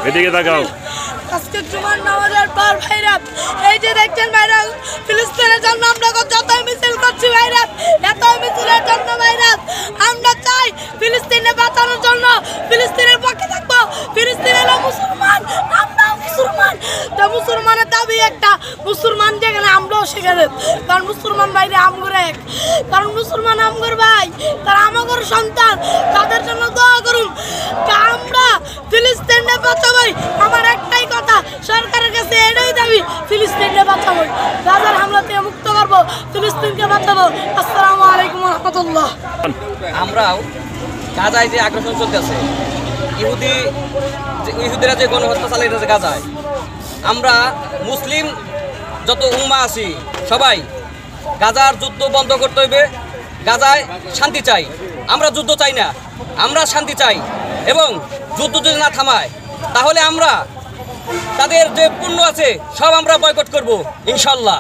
এদিকে তাকাও। আজকে জুমার নামাজের পর ভাইরা এই যে দেখছেন ভাইরা ফিলিস্তিনের জন্য আমরা যত মিছিল করছি ভাইরা এত মিছিলের জন্য ভাইরা আমরা চাই ফিলিস্তিনে বাঁচানোর জন্য ফিলিস্তিনের পক্ষে থাকবো। ফিলিস্তিন হলো মুসলমান, আমরা মুসলমান, তো মুসলমানের দাবি একটা মুসলমান যেখানে আমরাও সেখানে, কারণ মুসলমান ভাইরা আমগর এক, কারণ মুসলমান আমগর ভাই, তারা আমাগর সন্তান, তাদের জন্য দোয়া করুন। আমরা ফিলিস্তিনে বাঁচাবো, আমার একটাই কথা সরকারের কাছে এটাই দাবি, ফিলিস্তিনকে বাঁচাবো, গাজার হামলা থেকে মুক্ত করবো, ফিলিস্তিনকে বাঁচাবো। আসসালামু আলাইকুম ওয়া রাহমাতুল্লাহ। আমরাও গাজায় যে আগ্রাসন চলতেছে, ইহুদিরা যে গণহত্যা চালাইতেছে গাজায়, আমরা মুসলিম যত উম্মা আছি সবাই গাজার যুদ্ধ বন্ধ করতে হইবে। গাজায় শান্তি চাই, আমরা যুদ্ধ চাই না, আমরা শান্তি চাই। এবং যুদ্ধ যদি না থামায় তাহলে আমরা তাদের যে পণ্য আছে সব আমরা বয়কট করব ইনশাল্লাহ।